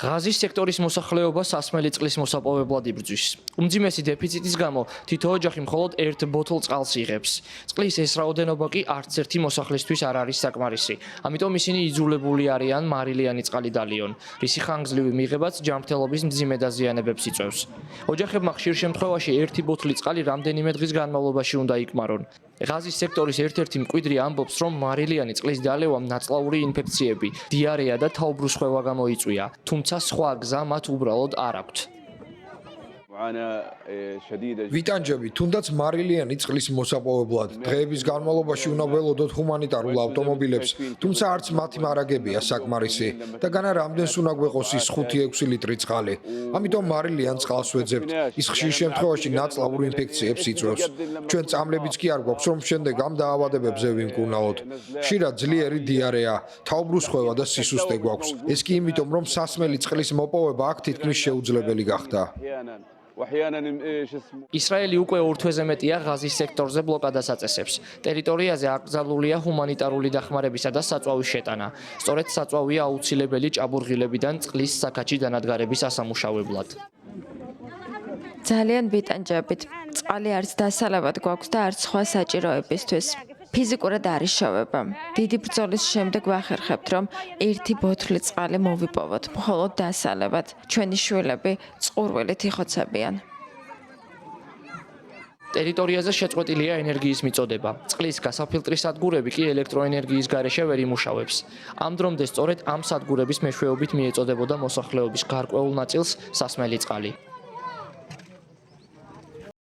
ღაზის სექტორის მოსახლეობა სასმელი წყლის მოსაპოვებლად იბრძვის. უმძიმესი დეფიციტის გამო თითო ოჯახი მხოლოდ ერთ ბოთლ წყალს იღებს. წყლის ეს რაოდენობა კი არც ერთი მოსახლისთვის არ არის საკმარისი. ამიტომ ისინი იძულებული არიან მარილიანი წყალი დალიონ, რისი ხანგრძლივი მიღებაც ჯანმრთელობის მძიმე დაზიანებებს იწვევს. ოჯახებმა ხშირ შემთხვევაში ერთი ბოთლი წყალი რამდენიმე დღის განმავლობაში უნდა იკმარონ. ღაზის სექტორის ერთ-ერთი მკვიდრი ამბობს, რომ მარილიანი წყლის დალევამ ნაწლავური ინფექციები, დიარეა და თაუბრუსხვევა გამოიწვია, თუმცა სხვა გზა მათ უბრალოდ არ აქვთ. ვიტანჯები, თუნდაც მარილიანი წყლის მოსაპოვებლად დღეების განმავლობაში უნდა ველოდოთ ჰუმანიტარულ ავტომობილებს, თუმცა არც მათი მარაგებია საკმარისი და განა რამდენს უნდა გვეყოს ის 5-6 ლიტრი წყალი. ამიტომ მარილიან წყალს ვეძებთ. ის ხშირ შემთხვევაში ნაწლავურ ინფექციებს იწვევს. ჩვენ წამლებიც კი არ გვაქვს, რომ შემდეგ ამ დაავადებებზე ვიმკურნალოთ. ხშირად ძლიერი დიარეა, თაუბრუსხვევა და სისუსტე გვაქვს. ეს კი იმიტომ, რომ სასმელი წყლის მოპოვება აქ თითქმის შეუძლებელი გახდა. ისრაელი უკვე ორ თვეზე მეტია ღაზის სექტორზე ბლოკადას აწესებს. ტერიტორიაზე აკრძალულია ჰუმანიტარული დახმარებისა და საწვავის შეტანა. სწორედ საწვავია აუცილებელი ჭაბურღილებიდან წყლის საქაჩი დანადგარების ასამუშავებლად. ძალიან ვიტანჯებით. წყალი არც დასალევად გვაქვს და არც სხვა საჭიროებისთვის. ფიზიკურად არის შოვება. დიდი ბრძოლის შემდეგ ვახერხებთ, რომ ერთი ბოთლი წყალი მოვიპოვოთ, მხოლოდ დასალევად. ჩვენი შვილები წყურვილით იხოცებიან. ტერიტორიაზე შეწყვეტილია ენერგიის მიწოდება. წყლის გასაფილტრის სადგურები კი ელექტროენერგიის გარეშე ვერ იმუშავებს. ამ დრომდე სწორედ ამ სადგურების მეშვეობით მიეწოდებოდა მოსახლეობის გარკვეულ ნაწილს სასმელი წყალი.